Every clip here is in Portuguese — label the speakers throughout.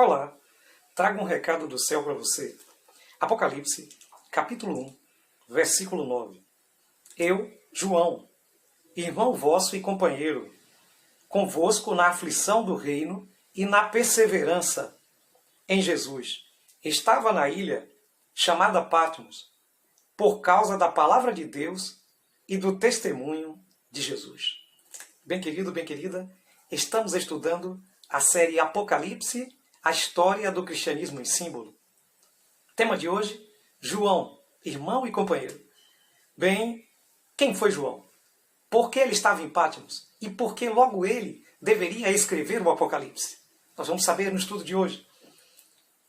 Speaker 1: Olá, trago um recado do céu para você. Apocalipse, capítulo 1, versículo 9. Eu, João, irmão vosso e companheiro, convosco na aflição do reino e na perseverança em Jesus, estava na ilha chamada Patmos, por causa da palavra de Deus e do testemunho de Jesus. Bem querido, bem querida, estamos estudando a série Apocalipse, a história do cristianismo em símbolo. Tema de hoje, João, irmão e companheiro. Bem, quem foi João? Por que ele estava em Patmos? E por que logo ele deveria escrever o Apocalipse? Nós vamos saber no estudo de hoje.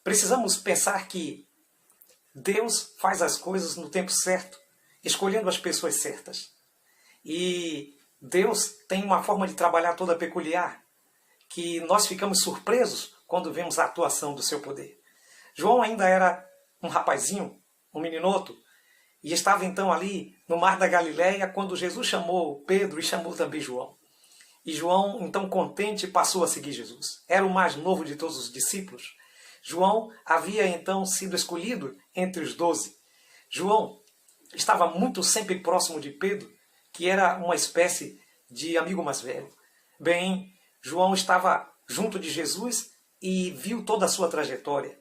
Speaker 1: Precisamos pensar que Deus faz as coisas no tempo certo, escolhendo as pessoas certas. E Deus tem uma forma de trabalhar toda peculiar, que nós ficamos surpresos quando vemos a atuação do seu poder. João ainda era um rapazinho, um meninoto, e estava então ali no mar da Galileia quando Jesus chamou Pedro e chamou também João. E João, então contente, passou a seguir Jesus. Era o mais novo de todos os discípulos. João havia então sido escolhido entre os 12. João estava muito sempre próximo de Pedro, que era uma espécie de amigo mais velho. Bem, João estava junto de Jesus e viu toda a sua trajetória.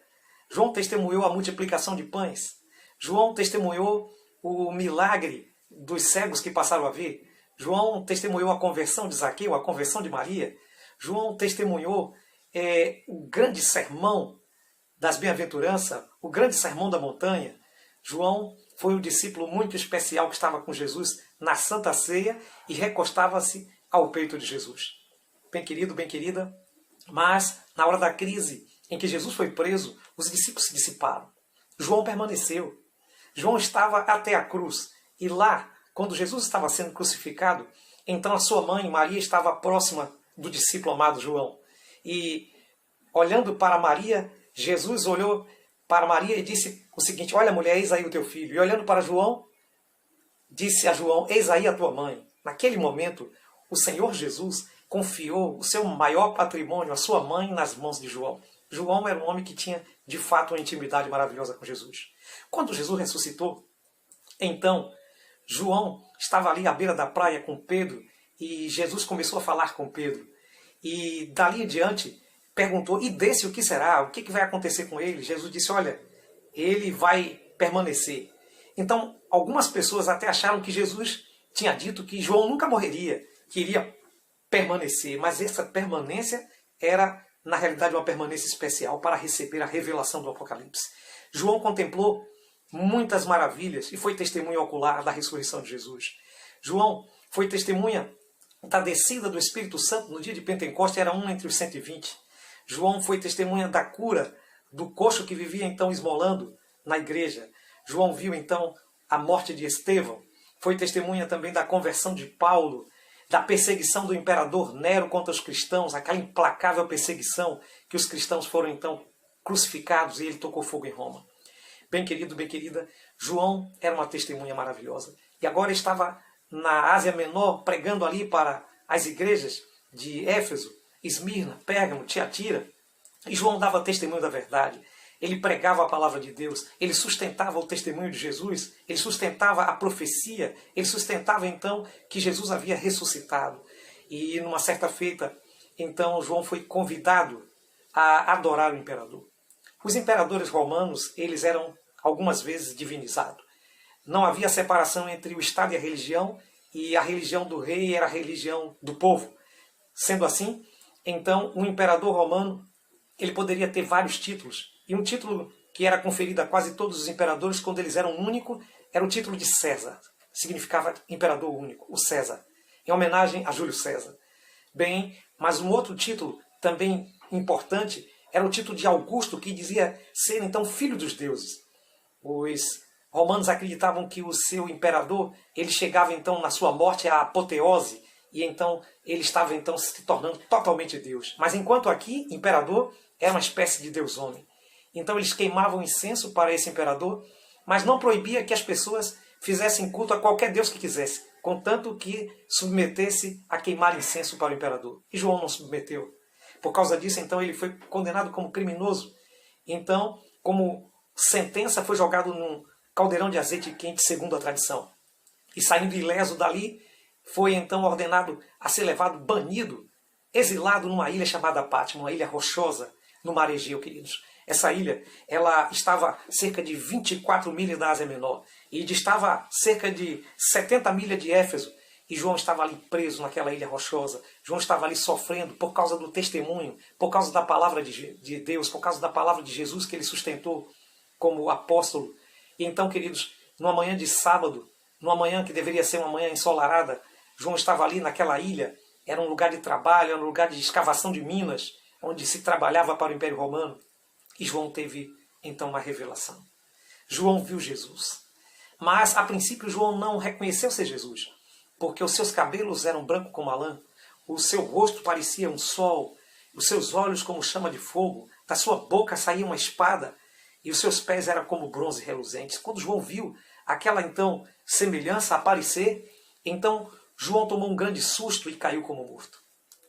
Speaker 1: João testemunhou a multiplicação de pães. João testemunhou o milagre dos cegos que passaram a ver. João testemunhou a conversão de Zaqueu, a conversão de Maria. João testemunhou o grande sermão das bem-aventuranças, o grande sermão da montanha. João foi um discípulo muito especial que estava com Jesus na Santa Ceia e recostava-se ao peito de Jesus. Bem querido, bem querida, mas na hora da crise em que Jesus foi preso, os discípulos se dissiparam. João permaneceu. João estava até a cruz. E lá, quando Jesus estava sendo crucificado, então a sua mãe, Maria, estava próxima do discípulo amado João. E olhando para Maria, Jesus olhou para Maria e disse o seguinte: olha, mulher, eis aí o teu filho. E olhando para João, disse a João: eis aí a tua mãe. Naquele momento, o Senhor Jesus confiou o seu maior patrimônio, a sua mãe, nas mãos de João. João era um homem que tinha, de fato, uma intimidade maravilhosa com Jesus. Quando Jesus ressuscitou, então, João estava ali à beira da praia com Pedro e Jesus começou a falar com Pedro. E dali em diante, perguntou: e desse o que será? O que vai acontecer com ele? Jesus disse: olha, ele vai permanecer. Então, algumas pessoas até acharam que Jesus tinha dito que João nunca morreria, que iria permanecer. Mas essa permanência era, na realidade, uma permanência especial para receber a revelação do Apocalipse. João contemplou muitas maravilhas e foi testemunha ocular da ressurreição de Jesus. João foi testemunha da descida do Espírito Santo no dia de Pentecostes, era um entre os 120. João foi testemunha da cura do coxo que vivia então esmolando na igreja. João viu então a morte de Estevão. Foi testemunha também da conversão de Paulo, da perseguição do imperador Nero contra os cristãos, aquela implacável perseguição que os cristãos foram então crucificados e ele tocou fogo em Roma. Bem querido, bem querida, João era uma testemunha maravilhosa. E agora estava na Ásia Menor pregando ali para as igrejas de Éfeso, Esmirna, Pérgamo, Tiatira. E João dava testemunho da verdade. Ele pregava a palavra de Deus, ele sustentava o testemunho de Jesus, ele sustentava a profecia, ele sustentava então que Jesus havia ressuscitado. E numa certa feita, então João foi convidado a adorar o imperador. Os imperadores romanos, eles eram algumas vezes divinizados. Não havia separação entre o Estado e a religião do rei era a religião do povo. Sendo assim, então o imperador romano ele poderia ter vários títulos. E um título que era conferido a quase todos os imperadores quando eles eram únicos era o título de César. Significava imperador único, o César, em homenagem a Júlio César. Bem, mas um outro título também importante era o título de Augusto, que dizia ser então filho dos deuses. Os romanos acreditavam que o seu imperador ele chegava então na sua morte à apoteose e então ele estava então se tornando totalmente Deus. Mas enquanto aqui, imperador era uma espécie de Deus-homem. Então eles queimavam incenso para esse imperador, mas não proibia que as pessoas fizessem culto a qualquer Deus que quisesse, contanto que submetesse a queimar incenso para o imperador. E João não submeteu. Por causa disso, então, ele foi condenado como criminoso. Então, como sentença, foi jogado num caldeirão de azeite quente, segundo a tradição. E saindo ileso dali, foi então ordenado a ser levado, banido, exilado numa ilha chamada Pátimo, uma ilha rochosa no mar Egeu, queridos. Essa ilha, ela estava cerca de 24 milhas da Ásia Menor e distava cerca de 70 milhas de Éfeso. E João estava ali preso naquela ilha rochosa. João estava ali sofrendo por causa do testemunho, por causa da palavra de Deus, por causa da palavra de Jesus que ele sustentou como apóstolo. E então, queridos, numa manhã de sábado, numa manhã que deveria ser uma manhã ensolarada, João estava ali naquela ilha. Era um lugar de trabalho, era um lugar de escavação de minas, onde se trabalhava para o Império Romano. E João teve, então, uma revelação. João viu Jesus. Mas, a princípio, João não reconheceu ser Jesus, porque os seus cabelos eram brancos como a lã, o seu rosto parecia um sol, os seus olhos como chama de fogo, da sua boca saía uma espada, e os seus pés eram como bronze reluzentes. Quando João viu aquela, então, semelhança aparecer, então, João tomou um grande susto e caiu como morto.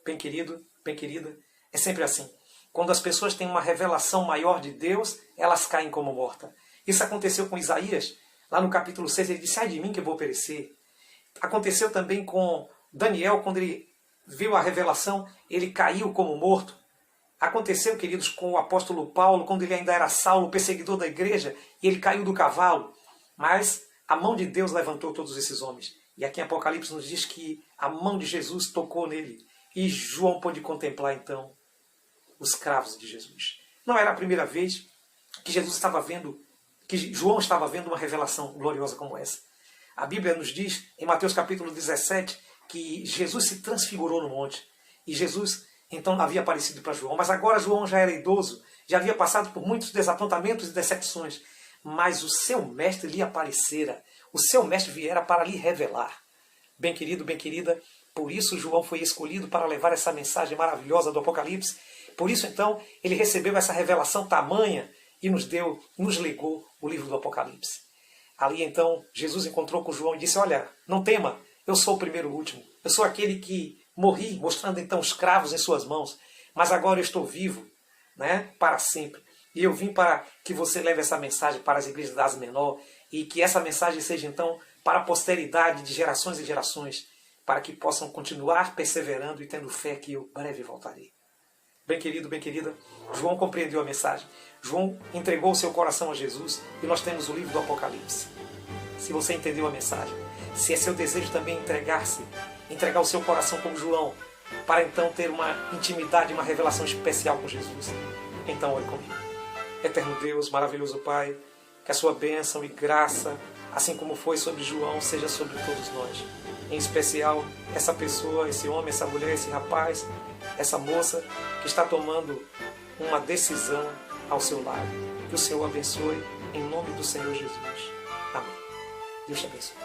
Speaker 1: Bem querido, bem querida, é sempre assim. Quando as pessoas têm uma revelação maior de Deus, elas caem como mortas. Isso aconteceu com Isaías. Lá no capítulo 6, ele disse: ai de mim que eu vou perecer. Aconteceu também com Daniel, quando ele viu a revelação, ele caiu como morto. Aconteceu, queridos, com o apóstolo Paulo, quando ele ainda era Saulo, perseguidor da igreja, e ele caiu do cavalo. Mas a mão de Deus levantou todos esses homens. E aqui em Apocalipse nos diz que a mão de Jesus tocou nele. E João pôde contemplar, então, os cravos de Jesus. Não era a primeira vez que João estava vendo uma revelação gloriosa como essa. A Bíblia nos diz, em Mateus capítulo 17, que Jesus se transfigurou no monte. E Jesus, então, havia aparecido para João. Mas agora João já era idoso, já havia passado por muitos desapontamentos e decepções. Mas o seu mestre lhe aparecera. O seu mestre viera para lhe revelar. Bem querido, bem querida, por isso João foi escolhido para levar essa mensagem maravilhosa do Apocalipse. Por isso, então, ele recebeu essa revelação tamanha e nos legou o livro do Apocalipse. Ali, então, Jesus encontrou com João e disse: olha, não tema, eu sou o primeiro e o último. Eu sou aquele que morri, mostrando, então, os cravos em suas mãos. Mas agora eu estou vivo, né, para sempre. E eu vim para que você leve essa mensagem para as igrejas da Ásia Menor e que essa mensagem seja, então, para a posteridade de gerações e gerações, para que possam continuar perseverando e tendo fé que eu breve voltarei. Bem querido, bem querida, João compreendeu a mensagem. João entregou o seu coração a Jesus e nós temos o livro do Apocalipse. Se você entendeu a mensagem, se é seu desejo também entregar o seu coração como João, para então ter uma intimidade, uma revelação especial com Jesus, então ore comigo. Eterno Deus, maravilhoso Pai, que a sua bênção e graça, assim como foi sobre João, seja sobre todos nós. Em especial, essa pessoa, esse homem, essa mulher, esse rapaz, essa moça que está tomando uma decisão ao seu lado. Que o Senhor abençoe, em nome do Senhor Jesus. Amém. Deus te abençoe.